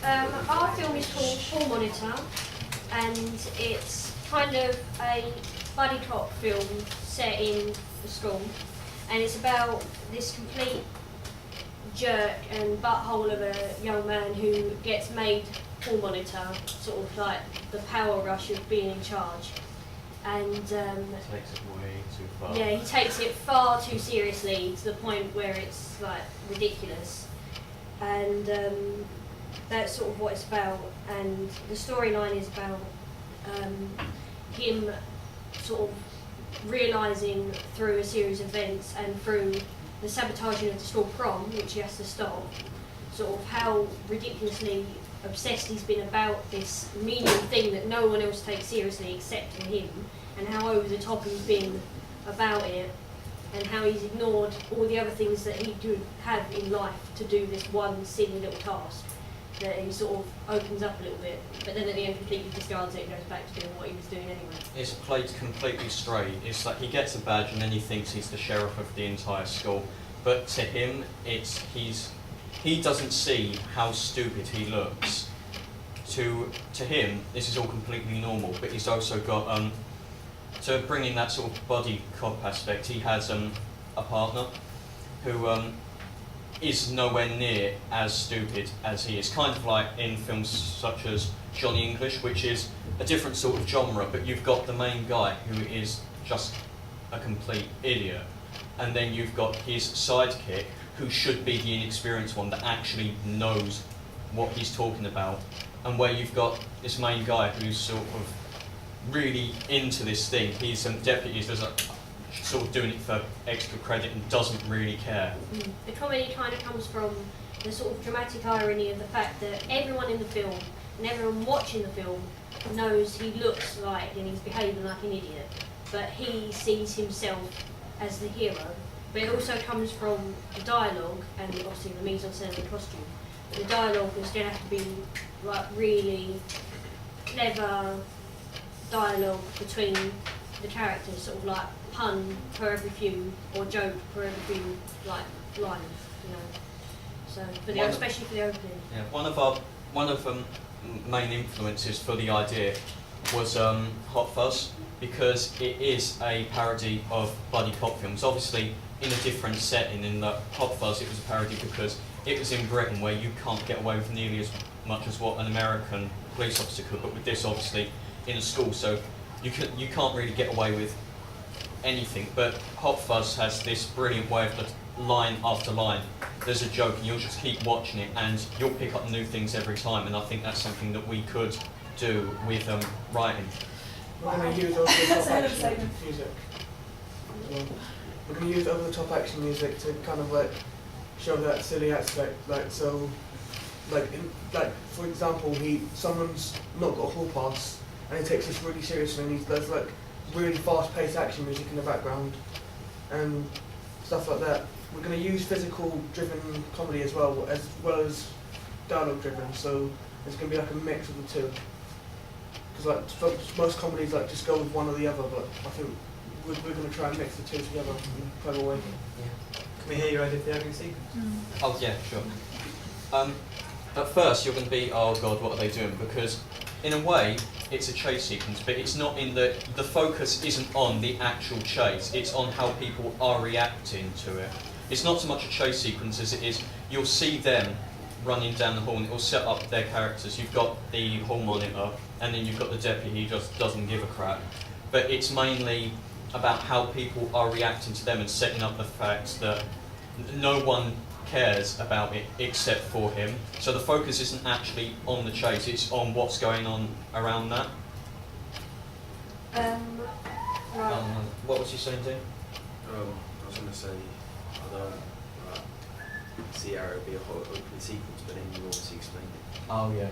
Our film is called Hall Monitor, and it's kind of a buddy cop film set in the school, and it's about this complete jerk and butthole of a young man who gets made hall monitor, sort of like the power rush of being in charge. And takes it way too far. yeah, he takes it far too seriously to the point where it's like ridiculous. And that's sort of what it's about. And the storyline is about him sort of realising through a series of events and through the sabotaging of the school prom, which he has to stop, sort of how ridiculously obsessed he's been about this menial thing that no one else takes seriously except for him, and how over the top he's been about it, and how he's ignored all the other things that he could have in life to do this one silly little task, that he sort of opens up a little bit, but then at the end completely discards it and goes back to doing what he was doing anyway. It's played completely straight. It's like he gets a badge and then he thinks he's the sheriff of the entire school. But to him, he doesn't see how stupid he looks. To him, this is all completely normal. But he's also got to bring in that sort of body cop aspect. He has a partner who is nowhere near as stupid as he is. Kind of like in films such as Johnny English, which is a different sort of genre, but you've got the main guy who is just a complete idiot. And then you've got his sidekick, who should be the inexperienced one that actually knows what he's talking about. And where you've got this main guy who's sort of really into this thing. He's deputy, he's just sort of doing it for extra credit and doesn't really care. The comedy kind of comes from the sort of dramatic irony of the fact that everyone in the film and everyone watching the film knows he looks like and he's behaving like an idiot, but he sees himself as the hero. But it also comes from the dialogue and obviously the mise-en-scène and the costume. But the dialogue is going to have to be like really clever dialogue between the characters, sort of like pun per every few or joke per every few like lines, you know. So especially for the opening. Yeah, one of main influences for the idea was Hot Fuzz, because it is a parody of buddy cop films. Obviously, in a different setting. In the Hot Fuzz, it was a parody because it was in Britain, where you can't get away with nearly as much as what an American police officer could. But with this, obviously, in a school, so you can't really get away with anything. But Hot Fuzz has this brilliant way of just line after line. There's a joke, and you'll just keep watching it, and you'll pick up new things every time. And I think that's something that we could do with writing. We're going to use over-the-top action music. We're going to use over-the-top action music to kind of like show that silly aspect. Like so, like for example, someone's not got a hall pass, and he takes this really seriously, and there's like really fast-paced action music in the background, and stuff like that. We're going to use physical-driven comedy as well as dialogue-driven. So it's going to be like a mix of the two. Because like most comedies like just go with one or the other, but I think we're going to try and mix the two together in a clever way. Yeah. Can we hear your idea for the opening sequence? Oh yeah, sure. At first you're going to be, oh god, what are they doing? Because in a way it's a chase sequence, but it's not in the focus isn't on the actual chase, it's on how people are reacting to it. It's not so much a chase sequence as it is, you'll see them running down the hall and it will set up their characters. You've got the hall monitor and then you've got the deputy who just doesn't give a crap. But it's mainly about how people are reacting to them and setting up the fact that no one cares about it except for him. So the focus isn't actually on the chase, it's on what's going on around that. Right. What was you saying, Dean? I was going to say, I don't see how it would be a whole open sequence, but then you obviously explained it. Oh yeah.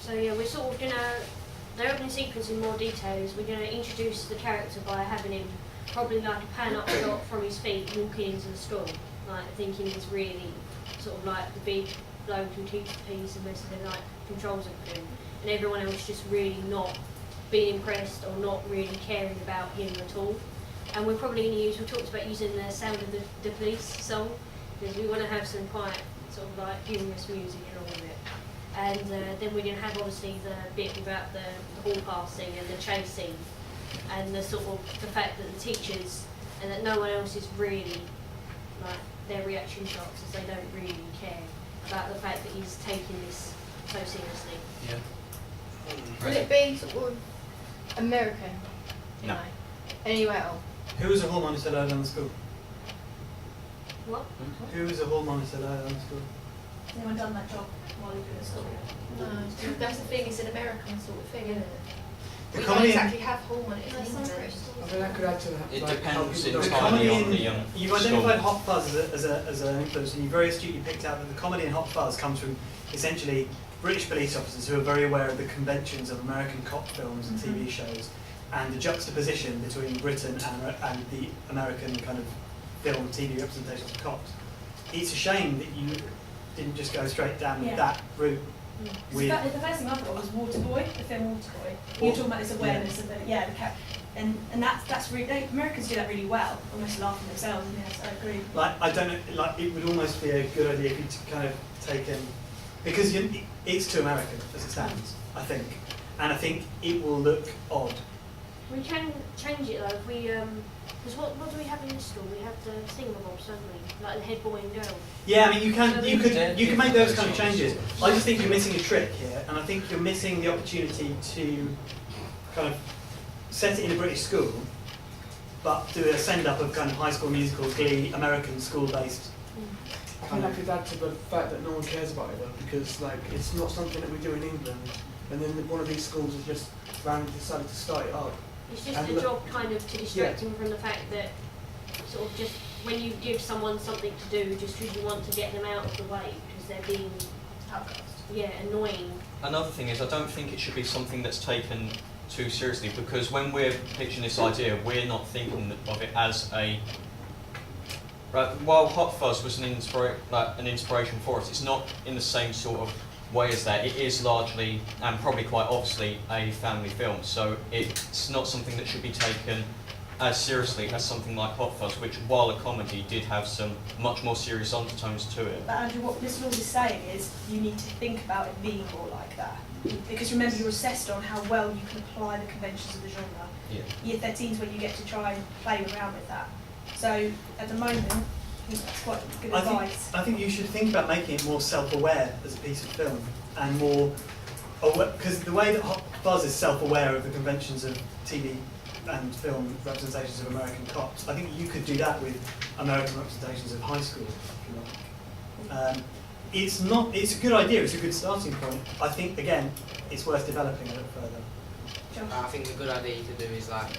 So yeah, we're sort of the opening sequence in more detail is we're going to introduce the character by having him probably like a pan up shot from his feet walking into the school, like thinking he's really sort of like the big bloke who keeps the peace and most of the like controls everything, and everyone else just really not being impressed or not really caring about him at all. And we're probably going to we talked about using the Sound of the Police song, because we want to have some quite sort of like humorous music and all of it. And then we're going to have obviously the bit about the hall passing and the chase scene, and the sort of the fact that the teachers and that no one else is really like their reaction shots, as they don't really care about the fact that he's taking this so seriously. Yeah. Would it be sort of American? No. Anywhere else? Who was a hall monitor at Lowland School? What? Who was a hall monitor at Lowland School? Has anyone done that job while you've been at school? No. That's the thing, it's an American sort of thing, isn't it? The We don't comedy exactly have hall monitors in England. I mean, I could add to that. It like, how depends people The don't- entirely comedy on in, the you've school. identified Hot Fuzz as an influence, and you very astutely picked out that the comedy in Hot Fuzz comes from essentially British police officers who are very aware of the conventions of American cop films and TV shows, and the juxtaposition between Britain and the American kind of film TV representations of cops. It's a shame that you didn't just go straight down Yeah. that route. With, The first thing I thought was Waterboy, the film Waterboy. You're talking about this awareness of the and that's really Americans do that really well, almost laughing themselves. And yes, I agree. like, I don't know, like, it would almost be a good idea if you kind of taken, because it's too American as it stands, I think, and I think it will look odd. We can change it though if we because what do we have in this school? We have the thingamabobs, don't we? Like the head boy and girl. Yeah, I mean, you can make those kind of Yeah. changes. I just think you're missing a trick here, and I think you're missing the opportunity to kind of set it in a British school, but do a send-up of kind of High School Musical, Glee, American school-based. I think I could add to the fact that no one cares about it though, because like it's not something that we do in England, and then one of these schools has just randomly decided to start it up. It's just And a look- job kind of to distract him from the fact that sort of just when you give someone something to do just because you want to get them out of the way because they're being annoying. Another thing is, I don't think it should be something that's taken too seriously, because when we're pitching this idea, we're not thinking of it as a. Right, while Hot Fuzz was an inspiration for us, it's not in the same sort of way as that. It is largely, and probably quite obviously, a family film, so it's not something that should be taken as seriously as something like Hot Fuzz, which, while a comedy, did have some much more serious undertones to it. But Andrew, what this law is saying is you need to think about it being more like that. Because remember, you're assessed on how well you can apply the conventions of the genre. Yeah. Year 13 is where you get to try and play around with that. So at the moment, I think that's quite good advice. I think you should think about making it more self-aware as a piece of film, and more aware, because the way that Hot Fuzz is self-aware of the conventions of TV and film representations of American cops, I think you could do that with American representations of high school, if you like. It's a good idea, it's a good starting point. I think, again, it's worth developing a little further. Josh? I think a good idea to do is like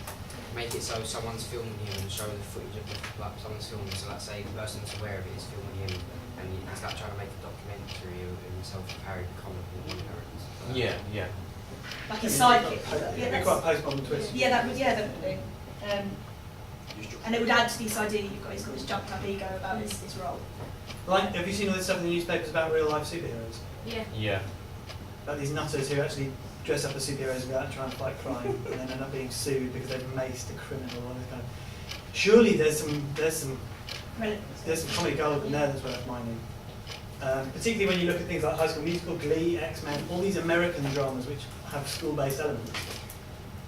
make it so someone's filming him and show the footage of like someone's filming. So like say the person that's aware of it is filming him, and he's like trying to make a documentary of himself carrying comic book characters. Yeah. Like his sidekick. It'd be quite a postmodern twist. That would do. And it would add to this idea that he's got this jumped up ego about his role. Like, have you seen all this stuff in the newspapers about real life superheroes? Yeah. Yeah. About these nutters who actually dress up as superheroes and go out and try and fight crime, and then end up being sued because they've maced a criminal or this kind of. Surely there's some comedy gold in there that's worth mining. Particularly when you look at things like High School Musical, Glee, X-Men, all these American dramas which have school-based elements.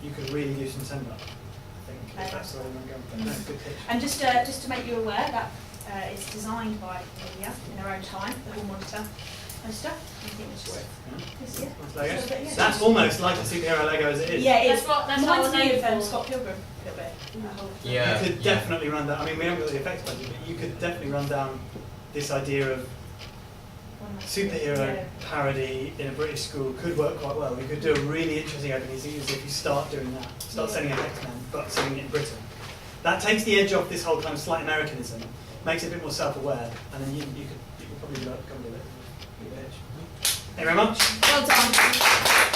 You could really do some send-up, I think, if that's the way you want to go with that. That's a good pitch. And just to make you aware that it's designed by Media in their own time, the Hall Monitor poster. I think it's just this year. Nice Lego. Yeah. That's almost like a superhero Lego as it is. Yeah, it is. That's what Reminds I me know of for. Scott Pilgrim a little bit. That whole thing. Yeah. You could definitely run down, I mean, we haven't got the effects budget, but you could definitely run down this idea of superhero Yeah. parody in a British school could work quite well. We could do a really interesting opening series if you start doing that. Start Yeah. sending out X-Men, but sending it in Britain. That takes the edge off this whole kind of slight Americanism, makes it a bit more self-aware, and then you could probably come to it. Thank you very much. Well done.